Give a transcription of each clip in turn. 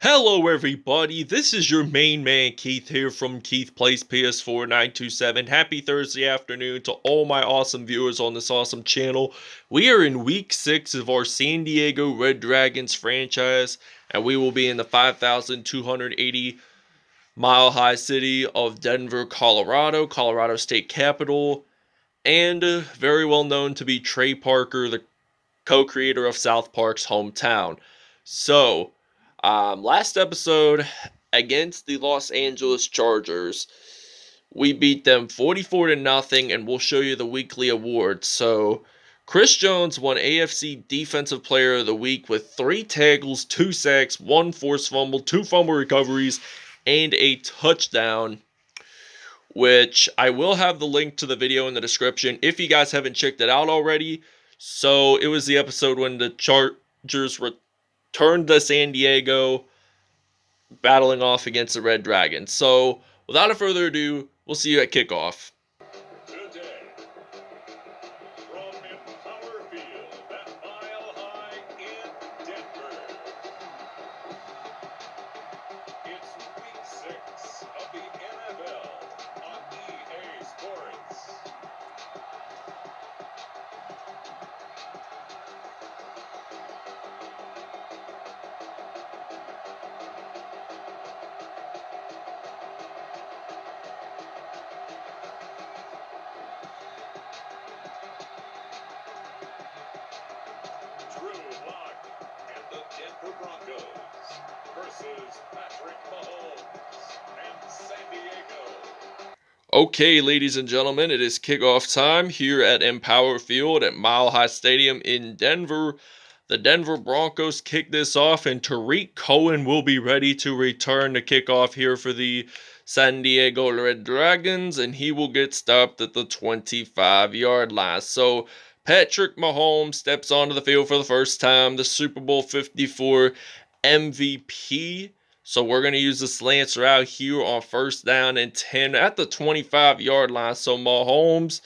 Hello everybody, this is your main man Keith here from Keith Plays PS4 927. Happy Thursday afternoon to all my awesome viewers on this awesome channel. We are in week 6 of our San Diego Red Dragons franchise, and we will be in the 5,280 mile high city of Denver, Colorado, Colorado state capital, and very well known to be Trey Parker, the co-creator of South Park's hometown. So, last episode against the Los Angeles Chargers, we beat them 44 to nothing, and we'll show you the weekly awards. So, Chris Jones won AFC Defensive Player of the Week with 3 tackles, 2 sacks, 1 forced fumble, 2 fumble recoveries, and a touchdown, which I will have the link to the video in the description if you guys haven't checked it out already. So it was the episode when the Chargers returned to San Diego, battling off against the Red Dragons. So without further ado, we'll see you at kickoff. Today, from Empower Field at Mile High in Denver, it's Week 6 of the NFL on EA Sports. Drew Lock and the Denver Broncos versus Patrick Mahomes and San Diego. Okay, ladies and gentlemen, it is kickoff time here at Empower Field at Mile High Stadium in Denver. The Denver Broncos kick this off, and Tarik Cohen will be ready to return to kickoff here for the San Diego Red Dragons, and he will get stopped at the 25-yard line. So Patrick Mahomes steps onto the field for the first time, the Super Bowl 54 MVP. So we're going to use the slants route here on 1st down and 10 at the 25-yard line. So Mahomes,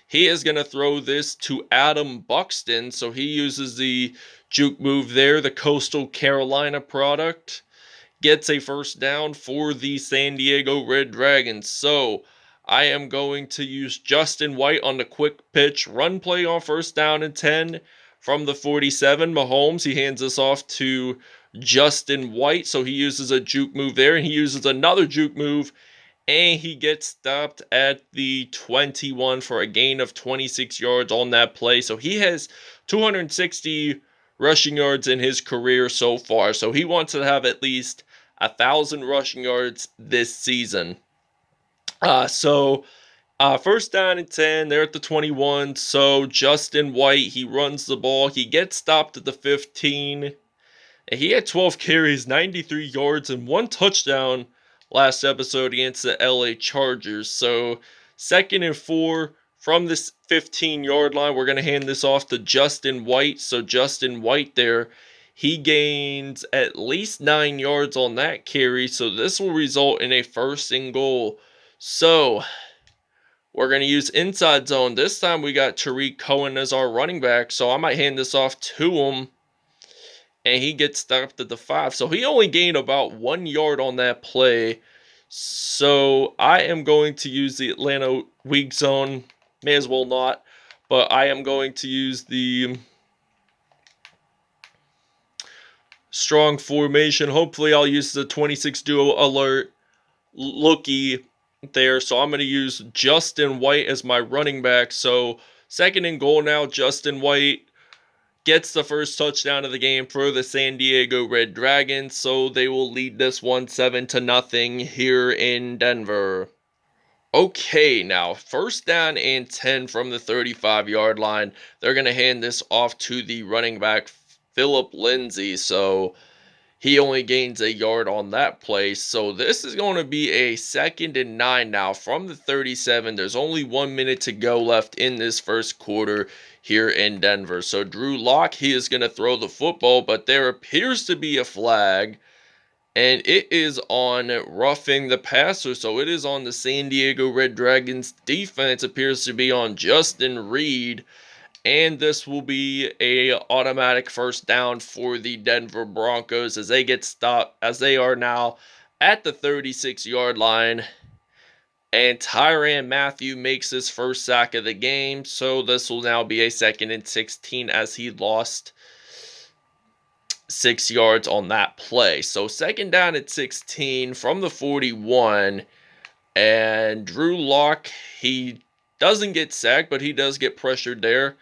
he is going to throw this to Adam Buxton. So he uses the juke move there, the Coastal Carolina product. Gets a 1st down for the San Diego Red Dragons. So I am going to use Justin White on the quick pitch run play on 1st down and 10 from the 47. Mahomes, he hands this off to Justin White, so he uses a juke move there, and he uses another juke move, and he gets stopped at the 21 for a gain of 26 yards on that play. So he has 260 rushing yards in his career so far, so he wants to have at least 1,000 rushing yards this season. 1st down and 10, they're at the 21, so Justin White, he runs the ball, he gets stopped at the 15, and he had 12 carries, 93 yards, and 1 touchdown last episode against the LA Chargers. So 2nd and 4 from this 15-yard line. We're going to hand this off to Justin White. So Justin White there, he gains at least 9 yards on that carry. So this will result in a 1st and goal. So we're going to use inside zone. This time we got Tarik Cohen as our running back. So I might hand this off to him, and he gets stopped at the 5. So he only gained about 1 yard on that play. So I am going to use the Atlanta weak zone. May as well not. But I am going to use the strong formation. Hopefully I'll use the 26 duo alert lookie there. So I'm going to use Justin White as my running back. So 2nd and goal now. Justin White gets the 1st touchdown of the game for the San Diego Red Dragons, so they will lead this one 7-0 here in Denver. Okay, now 1st down and 10 from the 35-yard line. They're going to hand this off to the running back, Philip Lindsay, so he only gains a yard on that play. So this is going to be a 2nd and 9 now from the 37. There's only 1 minute to go left in this 1st quarter here in Denver. So Drew Lock, he is going to throw the football, but there appears to be a flag, and it is on roughing the passer. So it is on the San Diego Red Dragons defense. Appears to be on Justin Reed, And this will be a automatic first down for the Denver Broncos as they get stopped, as they are now at the 36-yard line. And Tyrann Mathieu makes his first sack of the game. So this will now be a 2nd and 16 as he lost 6 yards on that play. So 2nd down at 16 from the 41. And Drew Lock, he doesn't get sacked, but he does get pressured there.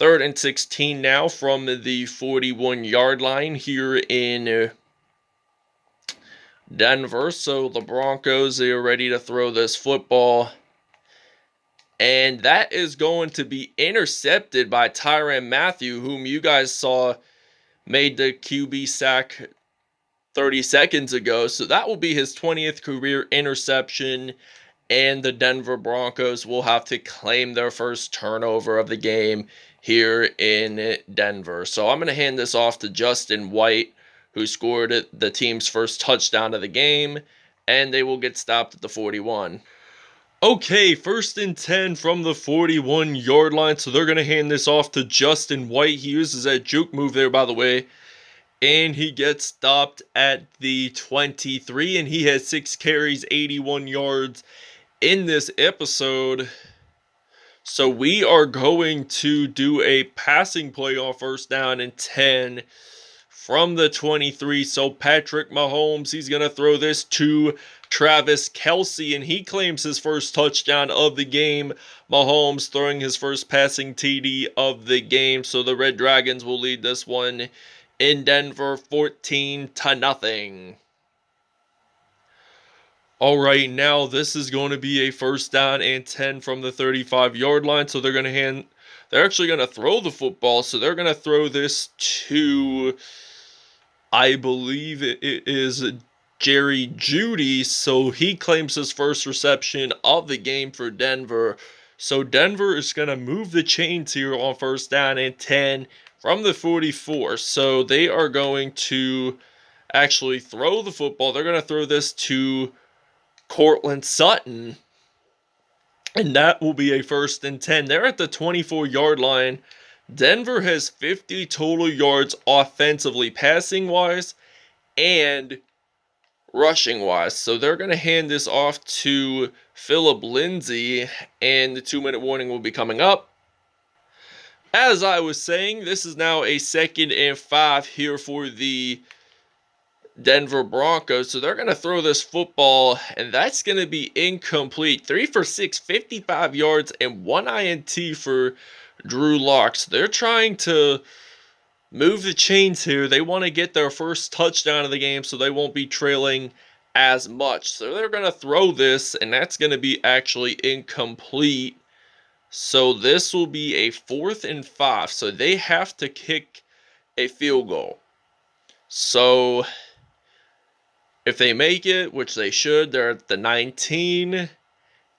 3rd and 16 now from the 41-yard line here in Denver. So the Broncos, they are ready to throw this football. And that is going to be intercepted by Tyrann Mathieu, whom you guys saw made the QB sack 30 seconds ago. So that will be his 20th career interception. And the Denver Broncos will have to claim their first turnover of the game here in Denver. So I'm going to hand this off to Justin White, who scored the team's first touchdown of the game, and they will get stopped at the 41. Okay, 1st and 10 from the 41-yard line, so they're going to hand this off to Justin White. He uses that juke move there, by the way, and he gets stopped at the 23, and he has 6 carries, 81 yards in this episode. So we are going to do a passing play on 1st down and 10 from the 23. So Patrick Mahomes, he's going to throw this to Travis Kelce, and he claims his first touchdown of the game. Mahomes throwing his first passing TD of the game. So the Red Dragons will lead this one in Denver 14-0. All right, now this is going to be a 1st down and 10 from the 35-yard line. So they're actually going to throw the football. So they're going to throw this to, I believe it is Jerry Jeudy. So he claims his first reception of the game for Denver. So Denver is going to move the chains here on 1st down and 10 from the 44. So they are going to actually throw the football. They're going to throw this to Courtland Sutton, and that will be a 1st and 10. They're at the 24-yard line. Denver has 50 total yards offensively, passing-wise and rushing-wise. So they're going to hand this off to Phillip Lindsay, and the 2-minute warning will be coming up. As I was saying, this is now a 2nd and 5 here for the Denver Broncos. So they're going to throw this football, and that's going to be incomplete. 3 for 6, 55 yards, and 1 INT for Drew Lock. So they're trying to move the chains here. They want to get their first touchdown of the game so they won't be trailing as much. So they're going to throw this, and that's going to be actually incomplete. So this will be a 4th and 5. So they have to kick a field goal. So if they make it, which they should, they're at the 19,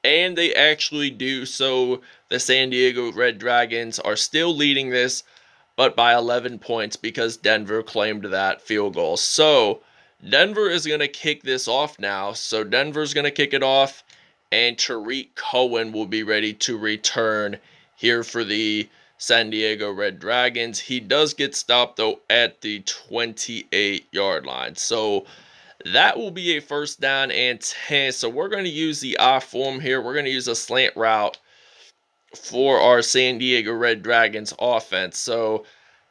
and they actually do. So the San Diego Red Dragons are still leading this, but by 11 points because Denver claimed that field goal. So Denver is going to kick this off now. So Denver's going to kick it off, and Tarik Cohen will be ready to return here for the San Diego Red Dragons. He does get stopped, though, at the 28-yard line. So that will be a 1st down and 10. So we're going to use the I form here. We're going to use a slant route for our San Diego Red Dragons offense. So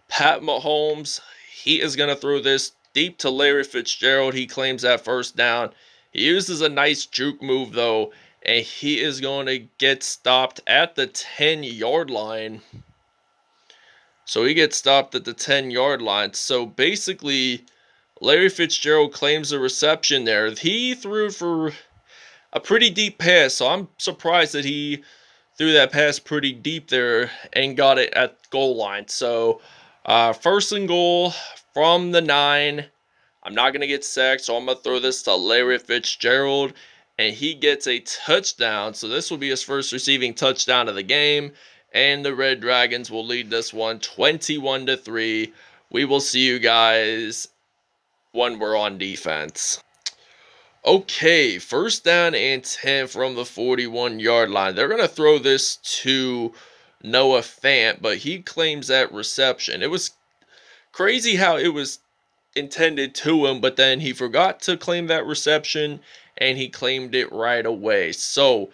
Pat Mahomes, he is going to throw this deep to Larry Fitzgerald. He claims that 1st down. He uses a nice juke move, though, and he is going to get stopped at the 10-yard line. So he gets stopped at the 10-yard line. So basically, Larry Fitzgerald claims the reception there. He threw for a pretty deep pass, so I'm surprised that he threw that pass pretty deep there and got it at goal line. So 1st and goal from the 9. I'm not going to get sacked, so I'm going to throw this to Larry Fitzgerald, and he gets a touchdown. So this will be his first receiving touchdown of the game, and the Red Dragons will lead this one 21-3. We will see you guys when we're on defense. Okay, 1st down and 10 from the 41-yard line. They're going to throw this to Noah Fant, but he claims that reception. It was crazy how it was intended to him, but then he forgot to claim that reception and he claimed it right away. So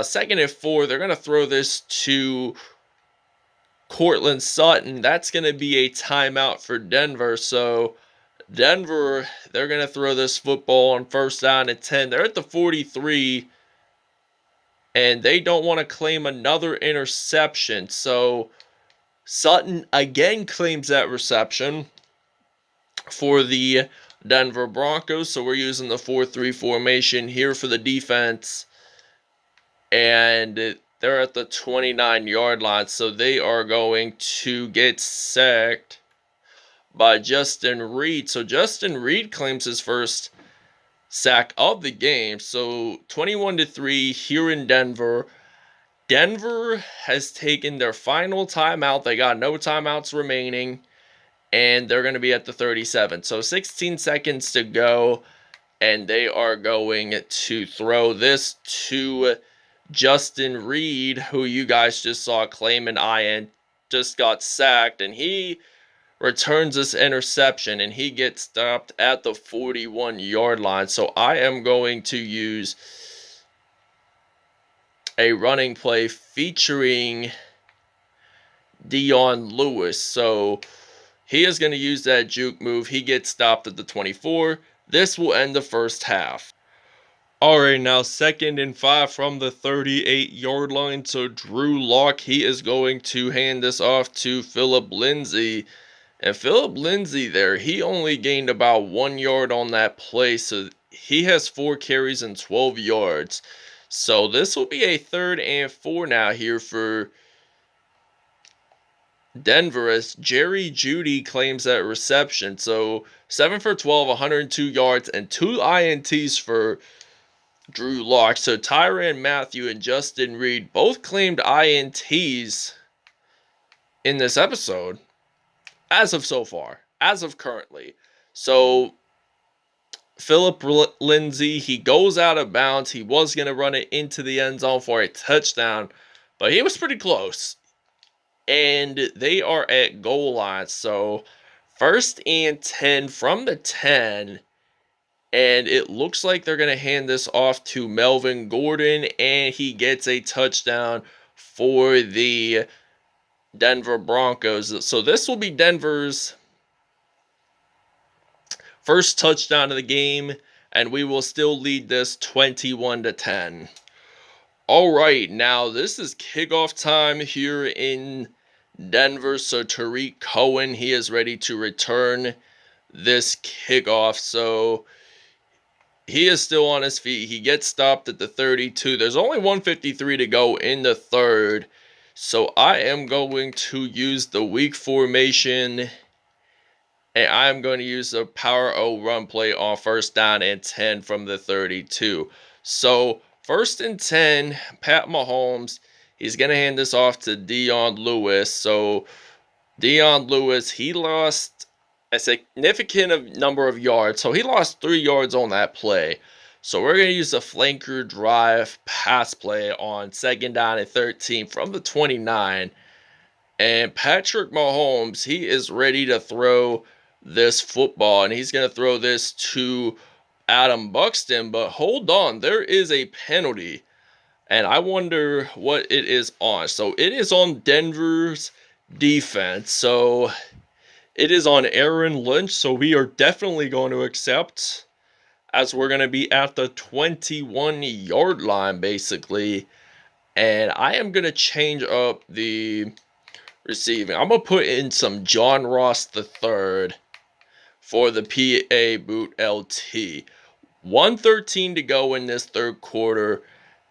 second and 4, they're gonna throw this to Cortland Sutton. That's gonna be a timeout for Denver. So Denver, they're gonna throw this football on first down and 10. They're at the 43, and they don't want to claim another interception. So Sutton again claims that reception for the Denver Broncos. So we're using the 4-3 formation here for the defense. And they're at the 29-yard line. So they are going to get sacked by Justin Reed. So Justin Reed claims his first sack of the game. So 21-3 here in Denver. Denver has taken their final timeout. They got no timeouts remaining. And they're going to be at the 37. So 16 seconds to go. And they are going to throw this to Justin Reed, who you guys just saw claim an INT, just got sacked. And he returns this interception. And he gets stopped at the 41-yard line. So I am going to use a running play featuring Dion Lewis. So he is going to use that juke move. He gets stopped at the 24. This will end the first half. All right, now 2nd and 5 from the 38-yard line. So Drew Lock, he is going to hand this off to Philip Lindsay. And Philip Lindsay there, he only gained about 1 yard on that play. So he has 4 carries and 12 yards. So this will be a 3rd and 4 now here for Denver, as Jerry Jeudy claims that reception. So 7 for 12, 102 yards, and 2 INTs for Drew Lock. So Tyrann Mathieu and Justin Reed both claimed INTs in this episode, as of so far, as of currently. So Philip Lindsay, he goes out of bounds. He was going to run it into the end zone for a touchdown, but he was pretty close. And they are at goal line. So 1st and 10 from the 10. And it looks like they're going to hand this off to Melvin Gordon. And he gets a touchdown for the Denver Broncos. So this will be Denver's first touchdown of the game. And we will still lead this 21-10. All right, now this is kickoff time here in Denver. So Tariq Cohen, he is ready to return this kickoff. So he is still on his feet. He gets stopped at the 32. There's only 1:53 to go in the 3rd. So I am going to use the weak formation. And I'm going to use the power O run play on 1st down and 10 from the 32. So 1st and 10, Pat Mahomes. He's going to hand this off to Dion Lewis. So Dion Lewis, he lost a significant number of yards. So he lost 3 yards on that play. So we're going to use a flanker drive pass play on 2nd down and 13 from the 29. And Patrick Mahomes, he is ready to throw this football. And he's going to throw this to Adam Buxton. But hold on, there is a penalty. And I wonder what it is on. So it is on Denver's defense. So it is on Aaron Lynch. So we are definitely going to accept, as we're going to be at the 21-yard line, basically. And I am going to change up the receiving. I'm going to put in some John Ross III for the PA Boot LT. 1:13 to go in this 3rd quarter.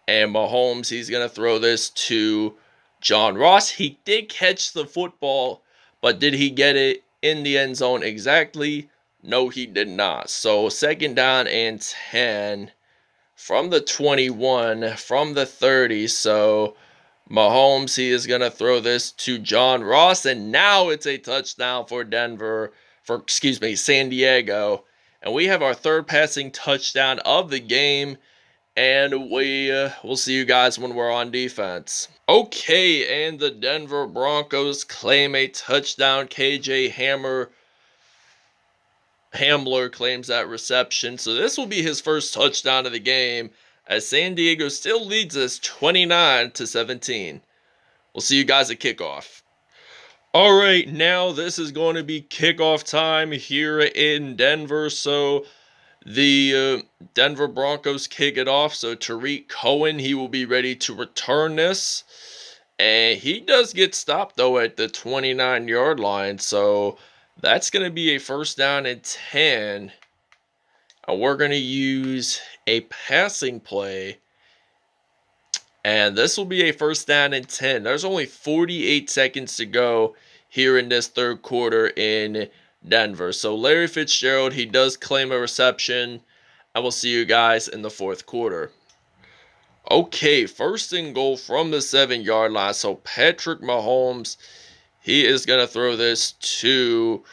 And Mahomes, he's going to throw this to John Ross. He did catch the football, but did he get it in the end zone exactly? No, he did not. So 2nd down and 10 from the 21, from the 30. So Mahomes, he is going to throw this to John Ross. And now it's a touchdown for San Diego. And we have our 3rd passing touchdown of the game. and we'll see you guys when we're on defense. Okay, and the Denver Broncos claim a touchdown. KJ Hamler claims that reception, so this will be his first touchdown of the game, as San Diego still leads us 29-17. We'll see you guys at kickoff. All right, now this is going to be kickoff time here in Denver. So the Denver Broncos kick it off. So Tarik Cohen, he will be ready to return this. And he does get stopped, though, at the 29-yard line. So that's going to be a first down and 10. And we're going to use a passing play. And this will be a first down and 10. There's only 48 seconds to go here in this third quarter in Denver. So Larry Fitzgerald, he does claim a reception. I will see you guys in the fourth quarter. Okay, first and goal from the 7-yard line. So Patrick Mahomes, he is going to throw this to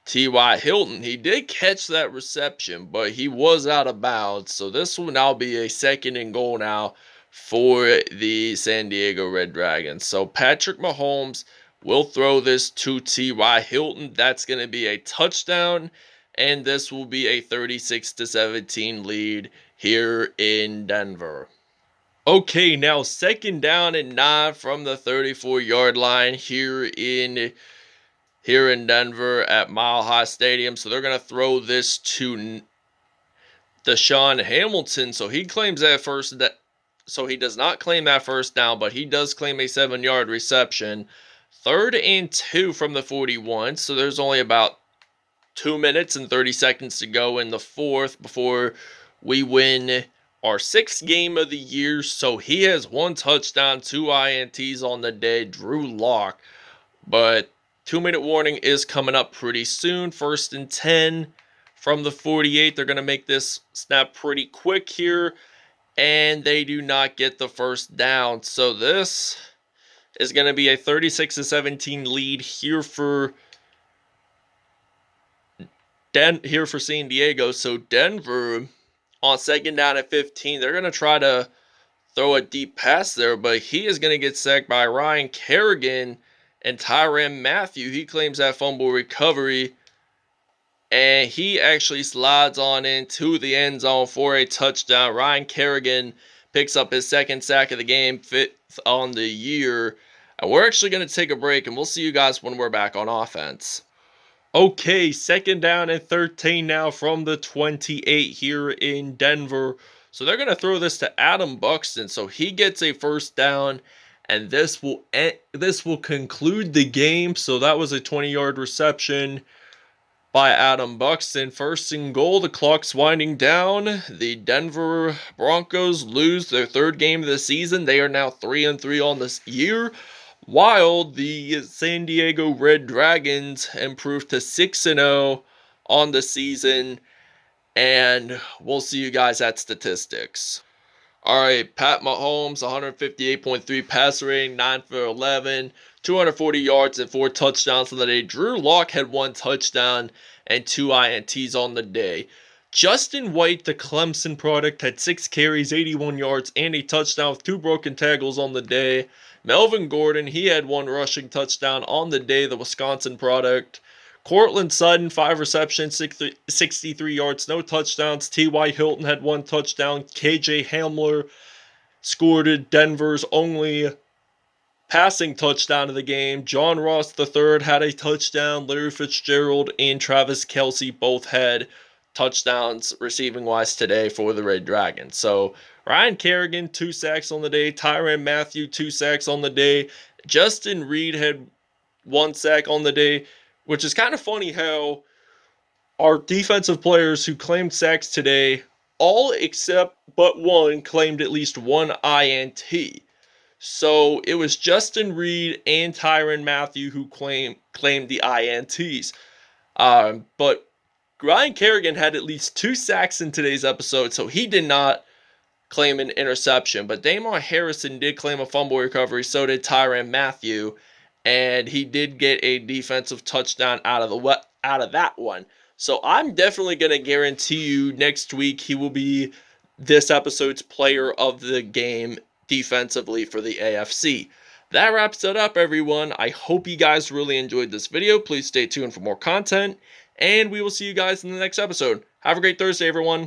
T.Y. Hilton. He did catch that reception, but he was out of bounds. So this will now be a second and goal now for the San Diego Red Dragons. So Patrick Mahomes will throw this to T.Y. Hilton. That's going to be a touchdown, and this will be a 36-17 lead here in Denver. Okay, now second down and 9 from the 34-yard line here in Denver at Mile High Stadium. So they're going to throw this to Deshaun Hamilton. So he claims that so he does not claim that first down, but he does claim a 7-yard reception. Third and 2 from the 41. So there's only about 2 minutes and 30 seconds to go in the fourth before we win our 6th game of the year. So he has 1 touchdown, 2 INTs on the day, Drew Lock. But 2-minute warning is coming up pretty soon. First and 10 from the 48. They're going to make this snap pretty quick here, and they do not get the first down. So this is going to be a 36-17 lead here for San Diego. So Denver on second down at 15, they're going to try to throw a deep pass there, but he is going to get sacked by Ryan Kerrigan and Tyrann Mathieu. He claims that fumble recovery, and he actually slides on into the end zone for a touchdown. Ryan Kerrigan picks up his 2nd sack of the game, 5th on the year. And we're actually going to take a break, and we'll see you guys when we're back on offense. Okay, second down and 13 now from the 28 here in Denver. So they're going to throw this to Adam Buxton. So he gets a first down, and this will conclude the game. So that was a 20-yard reception by Adam Buxton. First and goal, the clock's winding down. The Denver Broncos lose their 3rd game of the season. They are now 3-3 on this year, while the San Diego Red Dragons improved to 6-0 on the season. And we'll see you guys at statistics. All right, Pat Mahomes, 158.3 passer rating, 9 for 11, 240 yards and 4 touchdowns on the day. Drew Lock had 1 touchdown and 2 INTs on the day. Justin White, the Clemson product, had 6 carries, 81 yards, and a touchdown with 2 broken tackles on the day. Melvin Gordon, he had 1 rushing touchdown on the day, the Wisconsin product. Cortland Sutton, 5 receptions, 63 yards, no touchdowns. T.Y. Hilton had 1 touchdown. KJ Hamler scored Denver's only passing touchdown of the game. John Ross III had a touchdown. Larry Fitzgerald and Travis Kelce both had touchdowns receiving wise today for the Red Dragons. So Ryan Kerrigan, 2 sacks on the day. Tyrann Mathieu, 2 sacks on the day. Justin Reed had 1 sack on the day, which is kind of funny how our defensive players who claimed sacks today, all except but 1 claimed at least 1 INT. So it was Justin Reed and Tyrann Mathieu who claimed the INTs. But Ryan Kerrigan had at least 2 sacks in today's episode, so he did not claim an interception. But Damon Harrison did claim a fumble recovery, so did Tyrann Mathieu, and he did get a defensive touchdown out of that one. So I'm definitely going to guarantee you next week he will be this episode's player of the game defensively for the AFC. That wraps it up, everyone. I hope you guys really enjoyed this video. Please stay tuned for more content, and we will see you guys in the next episode. Have a great Thursday, everyone.